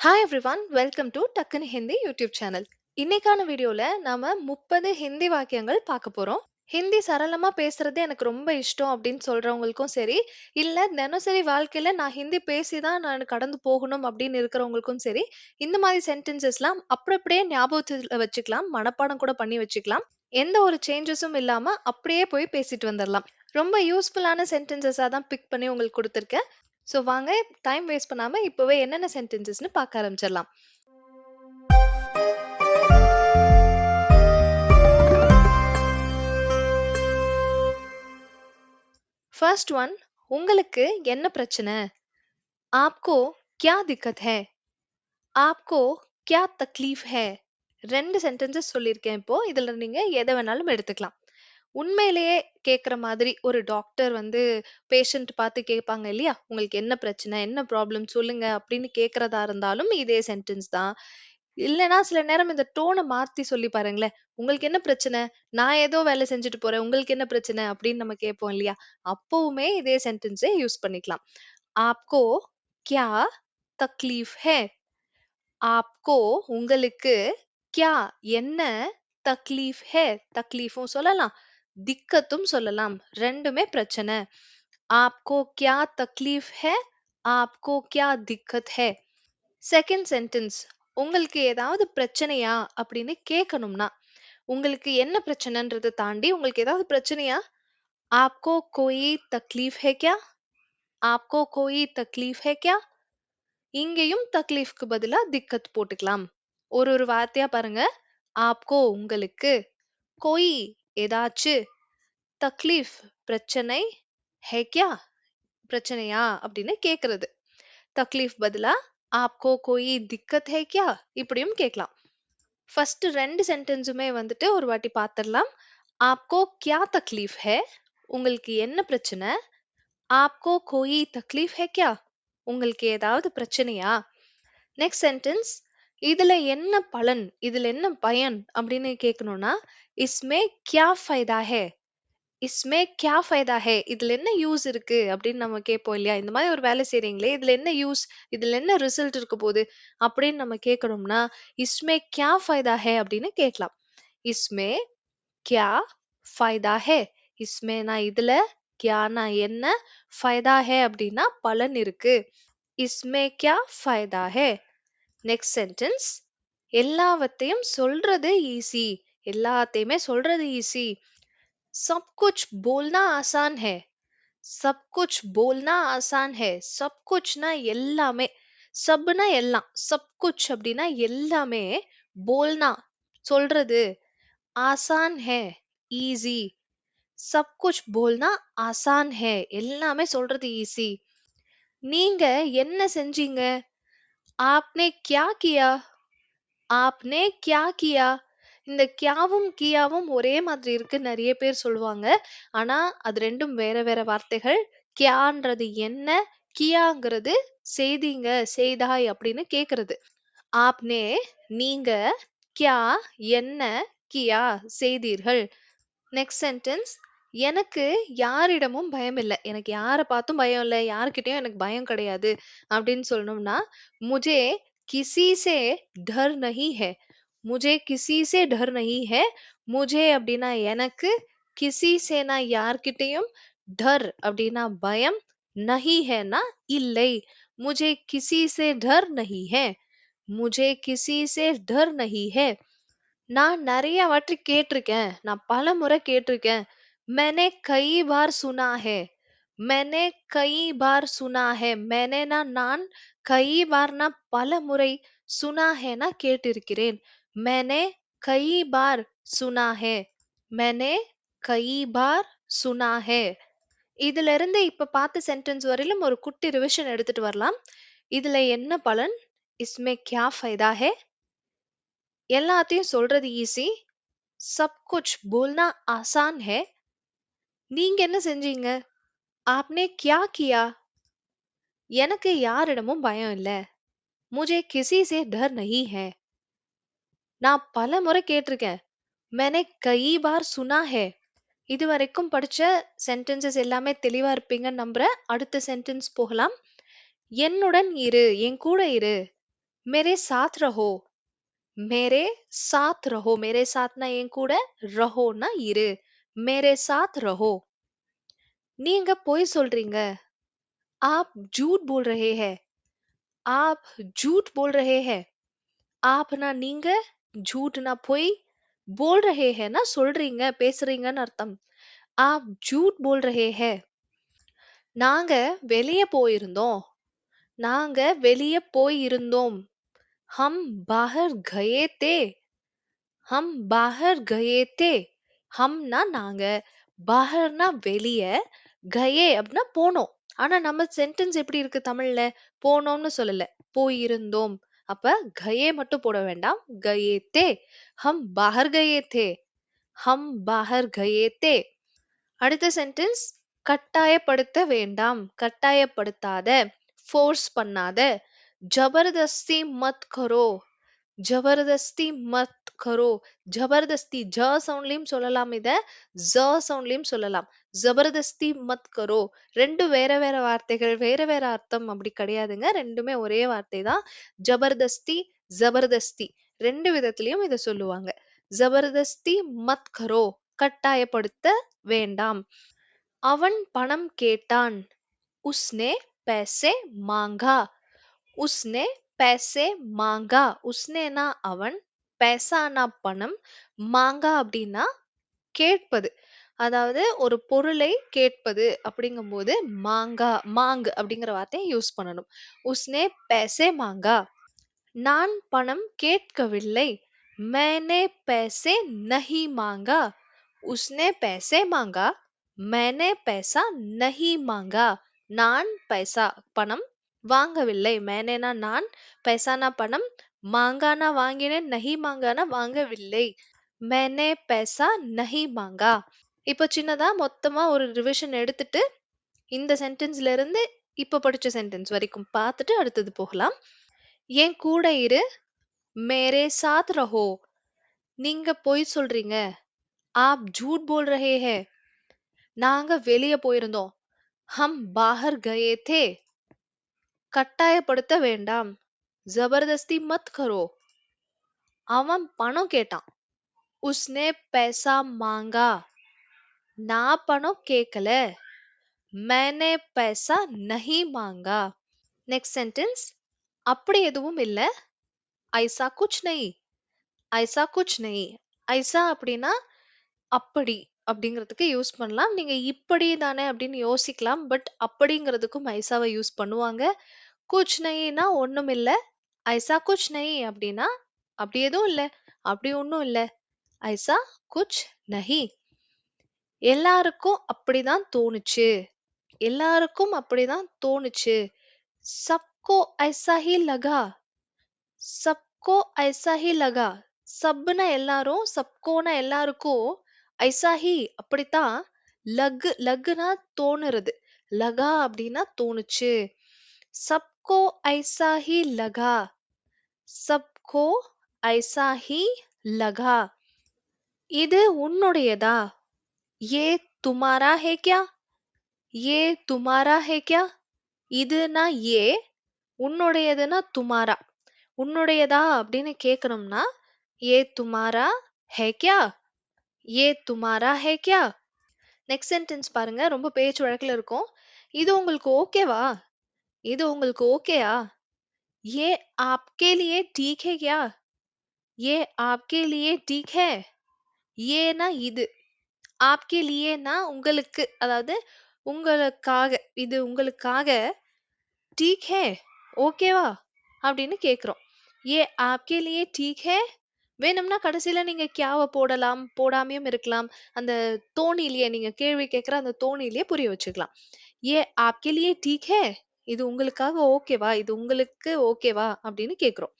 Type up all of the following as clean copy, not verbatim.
Hi everyone, welcome to டக்குனு Hindi YouTube channel. இன்னைக்கான வீடியோல நாம 30 ஹிந்தி வாக்கியங்கள் பார்க்க போறோம். ஹிந்தி சரளமா பேசுறது எனக்கு ரொம்ப இஷ்டம் அப்படின்னு சொல்றவங்களுக்கும் சரி, இல்ல தினசரி வாழ்க்கையில நான் ஹிந்தி பேசி தான் நான் கடந்து போகணும் அப்படின்னு இருக்கிறவங்களுக்கும் சரி, இந்த மாதிரி சென்டென்சஸ்லாம் அப்படியே ஞாபகத்துல வச்சுக்கலாம், மனப்பாடம் கூட பண்ணி வச்சுக்கலாம். எந்த ஒரு சேஞ்சஸும் இல்லாம அப்படியே போய் பேசிட்டு வந்துடலாம். ரொம்ப யூஸ்ஃபுல்லான சென்டென்சஸா தான் பிக் பண்ணி உங்களுக்கு கொடுத்துருக்கேன். ஸோ வாங்க, டைம் வேஸ்ட் பண்ணாம இப்பவே என்னென்ன சென்டென்சஸ்னு பார்க்க ஆரம்பிச்சிடலாம். ஃபர்ஸ்ட் ஒன், உங்களுக்கு என்ன பிரச்சனை? आपको क्या दिक्कत है? आपको क्या तकलीफ है? 2 சென்டென்சஸ் சொல்லியிருக்கேன் இப்போ. இதுல நீங்க எத வேணாலும் எடுத்துக்கலாம். உண்மையிலேயே கேட்குற மாதிரி ஒரு டாக்டர் வந்து பேஷண்ட் பார்த்து கேட்பாங்க இல்லையா? உங்களுக்கு என்ன பிரச்சனை? என்ன ப்ராப்ளம் சொல்லுங்க அப்படின்னு கேட்கிறதா இருந்தாலும் இதே சென்டென்ஸ் தான். இல்லன்னா சில நேரம் இந்த டோன மாத்தி சொல்லி பாருங்களேன். உங்களுக்கு என்ன பிரச்சனை? நான் ஏதோ வேலை செஞ்சுட்டு போறேன். உங்களுக்கு என்ன பிரச்சனை? அப்படின்னு நம்ம கேட்போம் இல்லையா? அப்பவுமே இதே சென்டென்ஸே யூஸ் பண்ணிக்கலாம். आपको क्या तकलीफ है? आपको உங்களுக்கு क्या என்ன தக்லீஃப் है? தக்லீஃபும் சொல்லலாம், திக்கத்தும் சொல்லலாம். 2மே பிரச்சனை. आपको क्या तकलीफ है? आपको क्या दिक्कत है? செகண்ட் சென்டென்ஸ், உங்களுக்கு ஏதாவது பிரச்சனையா அப்படின்னு கேட்கணும்னா, உங்களுக்கு என்ன பிரச்சனைன்றத தாண்டி உங்களுக்கு ஏதாவது பிரச்சனையா? आपको कोई तकलीफ है क्या? आपको कोई तकलीफ है क्या? இங்கேயும் தக்லீஃப்க்கு பதிலா திக்கத் போட்டுக்கலாம். ஒரு வார்த்தையா பாருங்க. ஆப்கோ உங்களுக்கு, கோயி ஏதாச்சு, தக்லீஃப் பிரச்சனை, ஹே கியா பிரச்சனையா அப்படின்னு கேக்குறது. தக்லீஃப் பதிலா ஆப்கோ கோயி திக்கத் ஹே கியா இப்படியும் கேட்கலாம். ஃபர்ஸ்ட் 2 சென்டென்ஸுமே வந்துட்டு ஒரு வாட்டி பார்த்துடலாம். ஆப்கோ கியா தக்லீஃப் ஹே? உங்களுக்கு என்ன பிரச்சனை? ஆப்கோ கோயி தக்லீஃப் ஹே கியா? உங்களுக்கு ஏதாவது பிரச்சனையா? நெக்ஸ்ட் சென்டென்ஸ், இதுல என்ன பலன்? இதுல என்ன பயன் அப்படின்னு கேட்கணும்னா, இஸ்மே கியா ஃபைதா ஹே? இஸ்மே கியா ஃபைதா ஹே? இதுல என்ன யூஸ் இருக்கு அப்படின்னு நம்ம கேட்போம் இல்லையா? இந்த மாதிரி ஒரு வேலை செய்றீங்களே, இதுல என்ன யூஸ்? இதுல என்ன ரிசல்ட் இருக்க போகுது அப்படின்னு நம்ம கேட்கணும்னா, இஸ்மே கியா ஃபைதா ஹே அப்படின்னு கேட்கலாம். இஸ்மே क्या फायदा है? इसमें இதுல, கியானா என்ன, ஃபைதா ஹே அப்படின்னா பலன் இருக்கு. इसमें क्या फायदा है? நெக்ஸ்ட் சென்டென்ஸ், எல்லாவற்றையும் சொல்றது ஈஸி. எல்லாத்தையுமே சொல்றது ஈஸி. सब कुछ बोलना आसान है. सब कुछ बोलना आसान है. सब कुchனா எல்லாமே, சப்னா எல்லாம், सब कुछ அப்படின்னா எல்லாமே, போல்னா சொல்றது, ஆசான் है ஈஸி. सब कुछ बोलना आसान है எல்லாமே சொல்றது ஈஸி. நீங்க என்ன செஞ்சீங்க? आपने क्या किया? आपने क्या किया? இந்த கியாவும் கியாவும் ஒரே மாதிரி இருக்கு நிறைய பேர் சொல்லுவாங்க. ஆனா அது ரெண்டும் வேற வேற வார்த்தைகள். கியான்றது என்ன, கியாங்கிறது செய்தீங்க, செய்தாய் அப்படின்னு கேக்குறது. ஆப்னே நீங்க, கியா என்ன, கியா செய்தீர்கள். நெக்ஸ்ட் சென்டென்ஸ், எனக்கு யாரிடமும் பயம் இல்ல. எனக்கு யார பார்த்தும் பயம் இல்ல. யார்கிட்டயும் எனக்கு பயம் கிடையாது அப்படின்னு சொல்லணும்னா, முझे किसी से डर नहीं है. मुझे किसी से डर नहीं है. मुझे அப்படின்னா எனக்கு, கிசி சேனா யார்கிட்டயும், டர் அப்படின்னா பயம், நஹி ஹேனா இல்லை. मुझे किसी से डर नहीं है. मुझे किसी से डर नहीं है. நான் நெறைய வாட்டி கேட்டிருக்கேன். நான் பலமுறை கேட்டிருக்கேன். मैंने कई बार सुना है. मैंने कई बार सुना है. मैंनेனா நான், कई बारனா பலமுறை, सुना हैனா கேட்டிருக்கிறேன். मैंने कई बार सुना है. मैंने कई बार सुना है. இதுல இருந்து இப்ப பார்த்த சென்டென்ஸ் வரையிலும் ஒரு குட்டி ரிவிஷன் எடுத்துட்டு வரலாம். இதுல என்ன பலன்? इसमें क्या फायदा है? எல்லாத்தையும் சொல்றது ஈஸி. सब कुछ बोलना आसान है. நீங்க என்ன செஞ்சீங்க? आपने क्या किया? எனக்கு யாரிடமும் பயம் இல்ல. मुझे किसी से डर नहीं है. நான் பல முறை கேட்டிருக்கேன். मैंने कई बार सुना है. இதுவரைக்கும் படிச்ச சென்டென்சஸ் எல்லாமே தெளிவா இருப்பீங்கன்னு நம்புறேன். அடுத்த சென்டென்ஸ் போகலாம். என்னுடன் இரு, என் கூட இரு. मेरे साथ रहो. मेरे साथ रहो. मेरे साथ ना என் கூட ரஹோனா இரு. मेरे साथ रहो. நீங்க பொய் சொல்றீங்க. आप झूठ बोल रहे हैं. आप झूठ बोल रहे हैं. आप ना நீங்க, झूठ ना பொய், बोल रहे हैं ना சொல்றீங்க, பேசுறீங்கன்னு அர்த்தம். आप झूठ बोल रहे हैं. நாங்க வெளிய போயிருந்தோம். நாங்க வெளிய போயிருந்தோம். हम बाहर गए थे. हम बाहर गए थे. हमனா நாங்க, பாஹர்னா வெளிய, கயே அப்படின்னா போனோம். ஆனா நம்ம சென்டென்ஸ் எப்படி இருக்கு தமிழ்ல? போனோம்னு சொல்லல. போயிருந்தோம். அப்ப கயே மட்டும் போட வேண்டாம். கயே தே. ஹம் பாஹர் கயே தே. ஹம் பாஹர் கயே தே. அடுத்த சென்டென்ஸ் கட்டாயப்படுத்த வேண்டாம். கட்டாயப்படுத்தாத. ஃபோர்ஸ் பண்ணாத. ஜபர்தஸ்தி மத் கரோ. ஜபர்தஸ்தி மத் கரோ. ஜபர்தஸ்தி ஜ சவுண்ட்லயும் சொல்லலாம் இத. ஜ சவுண்ட்லயும் சொல்லலாம். ஜபர்தஸ்தி மத் கரோ. ரெண்டு வேற வேற வார்த்தைகள், வேற வேற அர்த்தம் அப்படி கிடையாதுங்க. ரெண்டுமே ஒரே வார்த்தை தான். ஜபர்தஸ்தி, ஜபர்தஸ்தி ரெண்டு விதத்திலயும் இத சொல்லுவாங்க. ஜபர்தஸ்தி மத் கரோ. கட்டாயப்படுத்த வேண்டாம். அவன் பணம் கேட்டான். உஸ்னே पैसे मांगा. உஸ்னே पैसे मांगा. உஸ்னேனா அவன், पैसाனா பணம், மாங்கா அப்படின்னா கேட்பது. அதாவது ஒரு பொருளை கேட்பது அப்படிங்கும்போது மாங்கா, மாங் அப்படிங்கிற வார்த்தையை யூஸ் பண்ணணும். உஸ்னே पैसे मांगा. நான் பணம் கேட்கவில்லை. मैंने पैसे नहीं मांगा. उसने पैसे मांगा. मैंने पैसा नहीं मांगा. நான் பைசா பணம் வாங்கவில்லை. मैंनेனா நான், பைசானா பணம், மாங்கானா வாங்கினேன், நஹி மாங்கானா வாங்கவில்லை. मैंने पैसा नहीं मांगा. இப்போ சின்னதா மொத்தமா ஒரு ரிவிஷன் எடுத்துட்டு இந்த சென்டென்ஸ்ல இருந்து இப்ப படிச்ச சென்டென்ஸ் வரைக்கும் பார்த்துட்டு அடுத்தது போகலாம். என் கூட இரு. मेरे साथ रहो. நீங்க பொய் சொல்றீங்க. आप झूठ बोल रहे हैं. நாங்க வெளிய போயிருந்தோம். हम बाहर गए थे. கட்டாயப்படுத்த வேண்டாம். ஜபர்தஸ்தி மத் கரோ. அவன் பணம் கேட்டான். உஸ்னே पैसा मांगा. நான் பணம் கேட்கல. मैंने पैसा नहीं मांगा. நெக்ஸ்ட் சென்டென்ஸ் அப்படி எதுவும் இல்ல. ஐசா குச் நஹி. ஐசா குச் நஹி. ஐசா அப்படின்னா அப்படி அப்படிங்கிறதுக்கு யூஸ் பண்ணலாம். நீங்க இப்படி தானே அப்படின்னு யோசிக்கலாம். பட் அப்படிங்கிறதுக்கும் ஐசாவை யூஸ் பண்ணுவாங்க. குச் நஹினா ஒண்ணும் இல்ல. ஐசா குச் நஹி அப்படின்னா அப்படி எதுவும் இல்ல. அப்படி ஒண்ணும் இல்ல. ஐசா குச் நஹி. எல்லாருக்கும் அப்படிதான் தோணுச்சு. எல்லாருக்கும் அப்படிதான் தோணுச்சு. சப்கோ ஐசா ஹி லகா. சப்கோ ஐசா ஹி லகா. சப்னா எல்லாரும், சப்கோனா எல்லாருக்கும், ஐசா ஹி அப்படித்தான், லகுனா தோணுறது, லகா அப்படின்னா தோணுச்சு. சப்கோ ஐசா ஹி லகா. சப்கோ ஐசா ஹி லகா. இது உன்னுடையதா? ये तुम्हारा है क्या? ये तुम्हारा है क्या? இதுனா ஏ, உன்னுடையதுன்னா துமாரா. உன்னுடையதா அப்படின்னு கேட்கணும்னா ஏ துமாரா ஹே கியா. ஏ துமாரா ஹே கியா. நெக்ஸ்ட் சென்டென்ஸ் பாருங்க, ரொம்ப பேச்சு வழக்குல இருக்கும். இது உங்களுக்கு ஓகேவா? இது உங்களுக்கு ஓகேயா? ये आपके लिए ठीक है क्या? ये आपके लिए ठीक है. ஏனா இது, आपके लिएனா உங்களுக்கு, அதாவது உங்களுக்காக, இது உங்களுக்காக, ठीक है ஓகேவா அப்படின்னு கேக்குறோம். ये आपके लिए ठीक है. வேணும்னா கடைசியில நீங்க கியாவ போடலாம், போடாமயும் இருக்கலாம். அந்த தோணியிலேயே, நீங்க கேள்வி கேட்கிற அந்த தோணியிலேயே புரிய வச்சுக்கலாம். ये आपके लिए ठीक है. இது உங்களுக்காக ஓகேவா? இது உங்களுக்கு ஓகேவா அப்படின்னு கேக்குறோம்.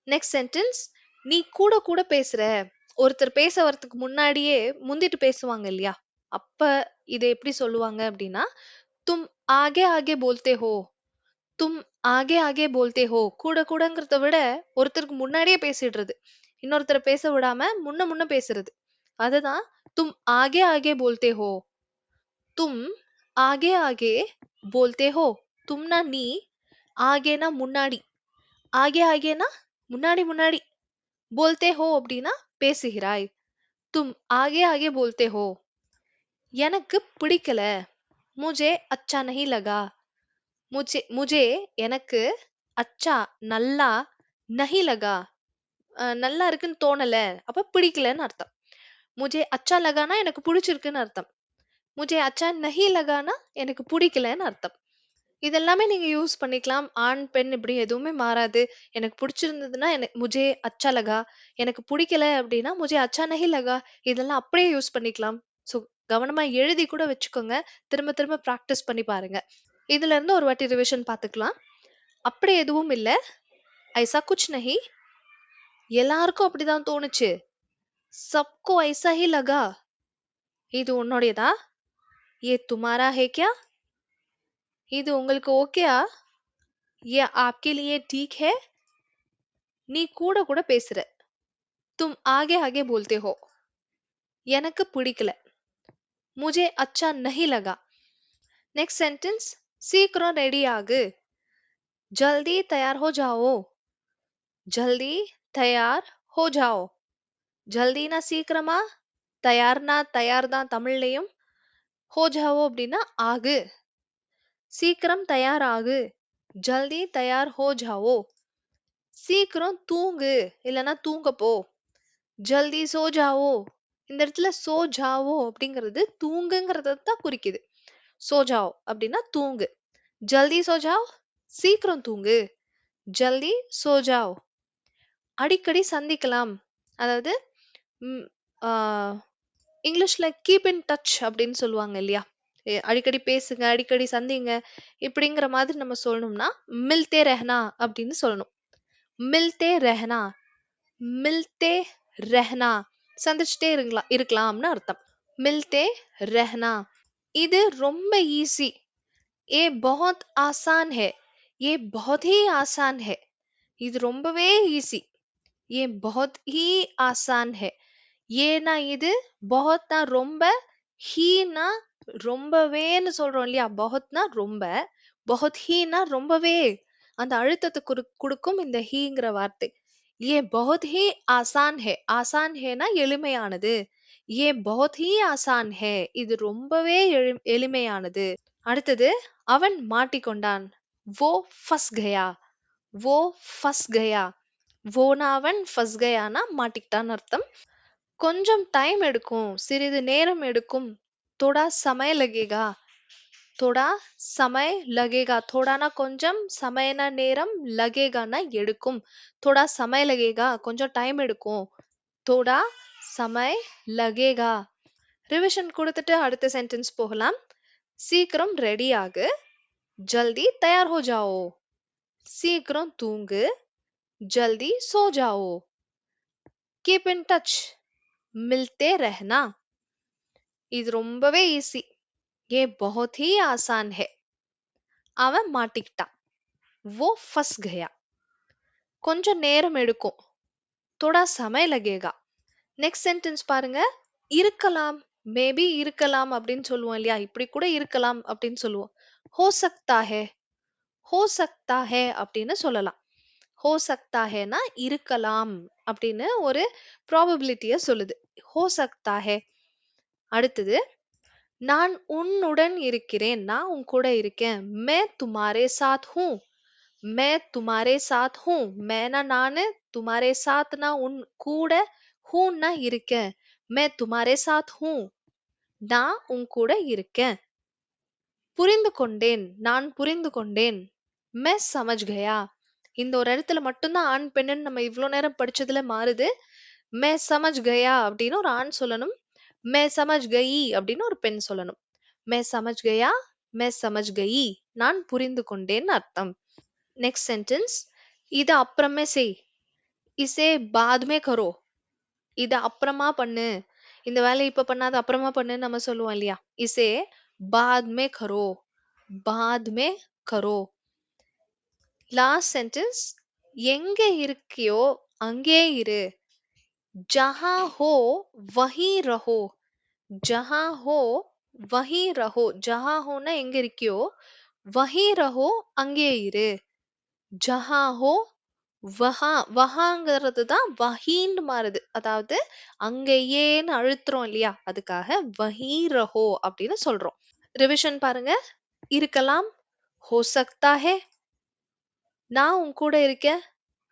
நெக்ஸ்ட் சென்டென்ஸ் நீ கூட கூட பேசுற. ஒருத்தர் பேச வரதுக்கு முன்னாடியே முந்திட்டு பேசுவாங்க இல்லையா? அப்ப இதை எப்படி சொல்லுவாங்க அப்படின்னா, தும் ஆகே ஆகே போல்தே ஹோ. தும் ஆகே ஆகே போல்தே ஹோ. கூட கூடங்கிறத விட ஒருத்தருக்கு முன்னாடியே பேசிடுறது. இன்னொருத்தர பேச விடாம முன்ன முன்ன பேசுறது. அதுதான் தும் ஆகே ஆகே போல்தே ஹோ. தும் ஆகே ஆகே போல்தே ஹோ. தும்னா நீ, ஆகேனா முன்னாடி. ஆகே ஆகேனா முன்னாடி முன்னாடி. போல்தே ஹோ அப்படின்னா பேசுகிறாய். தும் ஆகே ஆகே போல்தே ஹோ. எனக்கு பிடிக்கல. முझे अच्छा नहीं लगा. முझे எனக்கு அச்சா நல்லா நஹி லகா நல்லா இருக்குன்னு தோணல. அப்ப பிடிக்கலன்னு அர்த்தம். முझे अच्छा लगाனா எனக்கு பிடிச்சிருக்குன்னு அர்த்தம். முझे अच्छा नहीं लगाனா எனக்கு பிடிக்கலன்னு அர்த்தம். இதெல்லாமே நீங்க யூஸ் பண்ணிக்கலாம். ஆண், பெண் இப்படி எதுவுமே மாறாது. எனக்கு பிடிச்சிருந்ததுன்னா முझे अच्छा लगा. எனக்கு பிடிக்கல அப்படின்னா முझे अच्छा नहीं लगा. இதெல்லாம் அப்படியே யூஸ் பண்ணிக்கலாம். ஸோ கவனமா எழுதி கூட வச்சுக்கோங்க. திரும்ப திரும்ப பிராக்டிஸ் பண்ணி பாருங்க. இதுல இருந்து ஒரு வாட்டி ரிவிஷன் பார்த்துக்கலாம். அப்படி எதுவும் இல்ல. ஐசா குச் நஹி. எல்லாருக்கும் அப்படிதான் தோணுச்சு. சப்கோ ஐசா ஹி லகா. இது உன்னுடையதா? ये तुम्हारा है क्या? இது உங்களுக்கு ஓகேயா? ये आपके लिए ठीक है? நீ கூட கூட பேசுற. तुम आगे आगे बोलते हो. எனக்கு பிடிக்கல. मुझे अच्छा नहीं लगा. Next sentence. சீக்கிரம் ரெடி ஆகு. जल्दी तैयार हो जाओ. जल्दी तैयार हो जाओ. ஜல்தினா சீக்கிரமா, தயார்னா தயார் தான் தமிழ்லயும். ஹோ ஜாவோ அப்படின்னா ஆகு. சீக்கிரம் தயாராகு. ஜல்தி தயார் ஹோ ஜாவோ. சீக்கிரம் தூங்கு இல்லனா தூங்க போ. ஜல்தி சோ ஜாவோ. இந்த இடத்துல சோ ஜாவோ அப்படிங்கிறது தூங்குங்கிறத தான் குறிக்குது. சோ ஜாவோ அப்படின்னா தூங்கு. ஜல்தி சோ ஜாவோ சீக்கிரம் தூங்கு. ஜல்தி சோ ஜாவோ. அடிக்கடி சந்திக்கலாம். அதாவது ம், ஆ, இங்கிலீஷ்ல கீப் இன் டச் அப்படின்னு சொல்லுவாங்க இல்லையா? அடிக்கடி பேசுங்க, அடிக்கடி சந்திங்க. இப்படிங்கிற மாதிரி நம்ம சொல்லணும்னா மில்தே ரெஹனா அப்படின்னு சொல்லணும். மில்தே ரெஹனா. மில்தே ரெஹனா. சந்திச்சுட்டே இருக்கலாம்னு அர்த்தம். மில்தே ரெஹனா. இது ரொம்ப ஈஸி. ஏ बहुत आसान है. ये बहुत ही आसान है. இது ரொம்பவே ஈஸி. ये बहुत ही आसान है. ஏன்னா இது பஹத்னா ரொம்ப, ஹீனா ரொம்பவேன்னு சொல்றோம் இல்லையா? பஹத்னா ரொம்ப, பஹத் ஹீனா ரொம்பவே. அந்த அழுத்தத்தை கொடுக்கும் இந்த ஹீங்கிற வார்த்தை. ஏ பஹத் ஹி ஆசான் ஹே. ஆசான் ஹேனா எளிமையானது. ஏ பஹத் ஹி ஆசான் ஹே. இது ரொம்பவே எளிமையானது. அடுத்தது அவன் மாட்டிக்கொண்டான். वो फंस गया. वो फंस गया. வோனா அவன், ஃபஸ் கயானா மாட்டிக்கிட்டான்னு அர்த்தம். கொஞ்சம் டைம் எடுக்கும், சிறிது நேரம் எடுக்கும். தோடா சமய லகேகா. தோடா சமய லகேகா. தோடானா கொஞ்சம், சமயனா நேரம், லகேகானா எடுக்கும். தோடா சமய லகேகா கொஞ்சம் டைம் எடுக்கும். தோடா சமய லகேகா. ரிவிஷன் கொடுத்துட்டு அடுத்த சென்டென்ஸ் போகலாம். சீக்கிரம் ரெடி ஆகு. ஜல்தி தயார் ஹோ ஜாओ. சீக்கிரம் தூங்கு. ஜல்தி சோ ஜாओ. Keep in touch. மில்தே ரெஹனா. இது ரொம்பவே ஈஸி. ये बहुत ही आसान है. அவன் மாட்டிக்கிட்டான். वो फंस गया. கொஞ்சம் நேரம் எடுக்கும். थोड़ा समय लगेगा. நெக்ஸ்ட் சென்டென்ஸ் பாருங்க. இருக்கலாம், மேபி இருக்கலாம் அப்படின்னு சொல்லுவோம் இல்லையா? இப்படி கூட இருக்கலாம் அப்படின்னு சொல்லுவோம். हो सकता है. हो सकता है அப்படின்னு சொல்லலாம். हो सकता हैனா இருக்கலாம் அப்படின்னு ஒரு ப்ராபபிலிட்டிய சொல்லுது. हो सकता है. அடுத்தது நான் உன்னுடன் இருக்கிறேன். நான் உன் கூட இருக்கேன். मैं तुम्हारे साथ हूँ. मैं तुम्हारे साथ हूँ. मैंனா நானு, तुम्हारे साथனா உன் கூட, हूँனா இருக்கேன். मैं तुम्हारे साथ हूँ. நான் உன் கூட இருக்கேன். புரிந்து கொண்டேன். நான் புரிந்து கொண்டேன். मैं समझ गया. இந்த ஒரு இடத்துல மட்டும்தான் ஆண் பெண்ணுன்னு நம்ம இவ்ளோ நேரம் படிச்சதுல மாறுது. मैं समझ गया அப்படின்னு ஒரு ஆண் சொல்லணும். मैं समझ गई அப்படின்னு ஒரு பெண் சொல்லணும். मैं समझ गया. मैं समझ गई. நான் புரிந்து கொண்டேன்னு அர்த்தம். Next sentence. இத அப்புறமே செய். இசே பாத் மே கரோ. இத அப்புறமா பண்ணு. இந்த வேலையை இப்ப பண்ணாத அப்புறமா பண்ணுன்னு நம்ம சொல்லுவோம் இல்லையா? இசே பாத் மே கரோ. பாத் மே கரோ. Last sentence. எங்க இருக்கியோ அங்கே இரு. ஜஹா ஹோ வஹி ரஹோ. ஜஹா ஹோ வஹி ரஹோ. ஜஹா ஹோனா எங்க இருக்கியோ, வஹி ரஹோ அங்கே இரு. ஜஹா ஹோ வஹாங்கிறது தான் வஹீன்னு மாறுது. அதாவது அங்க ஏன்னு அழுத்துறோம் இல்லையா? அதுக்காக வஹீ ரஹோ அப்படின்னு சொல்றோம். ரிவிஷன் பாருங்க. இருக்கலாம், ஹோ சக்தா ஹை, நான் உன் கூட இருக்கேன்,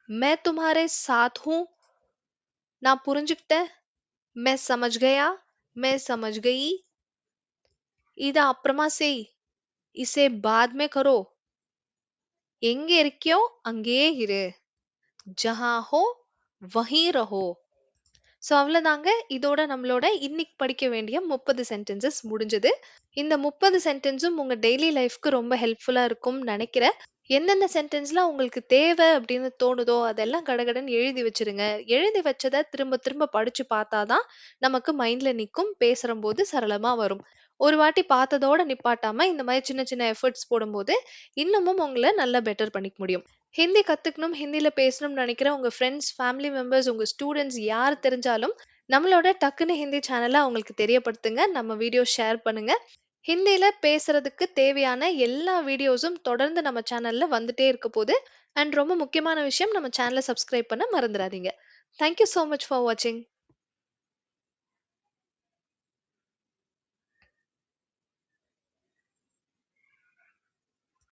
मैं तुम्हारे साथ हूँ, நான் புரிஞ்சுக்கிட்டேன், मैं समझ गया, मैं समझ गई, இத அப்புறமா செய், इसे बाद में करो, எங்க இருக்கியோ அங்கேயே இரு, ஜஹாं ஹோ வஹீ ரஹோ. ஸோ அவ்வளோதாங்க. இதோட நம்மளோட இன்னைக்கு படிக்க வேண்டிய 30 சென்டென்சஸ் முடிஞ்சது. இந்த 30 சென்டென்ஸும் உங்க டெய்லி லைஃப்க்கு ரொம்ப ஹெல்ப்ஃபுல்லா இருக்கும்னு நெனைக்கிறேன். எந்தெந்த சென்டென்ஸ்லாம் உங்களுக்கு தேவை அப்படின்னு தோணுதோ, அதெல்லாம் கடகடன்னு எழுதி வச்சுருங்க. எழுதி வச்சத திரும்ப திரும்ப படிச்சு பார்த்தா தான் நமக்கு மைண்ட்ல நிக்கும். பேசுறம்போது சரளமா வரும். ஒரு வாட்டி பார்த்ததோட நிப்பாட்டாம, இந்த மாரி சின்ன சின்ன எஃபர்ட்ஸ் போடும்போது, இன்னமும் உங்கள நல்லா பெட்டர் பண்ணிக்க முடியும். ஹிந்தி கத்துக்கணும், ஹிந்தில பேசணும்னு நெனைக்கிற உங்க ஃப்ரெண்ட்ஸ், ஃபேமிலி மெம்பர்ஸ், உங்க ஸ்டூடண்ட்ஸ் யார் தெரிஞ்சாலும், நம்மளோட டக்குனு ஹிந்தி சேனல அவங்களுக்கு தெரியப்படுத்துங்க. நம்ம வீடியோ ஷேர் பண்ணுங்க. ஹிந்தியில பேசுறதுக்கு தேவையான எல்லா வீடியோஸும் தொடர்ந்து நம்ம சேனல்ல வந்துட்டே இருக்க போது. அண்ட் ரொம்ப முக்கியமான விஷயம், நம்ம சேனல சப்ஸ்கிரைப் பண்ண மறந்துறாதீங்க. Thank you so much for வாட்சிங்.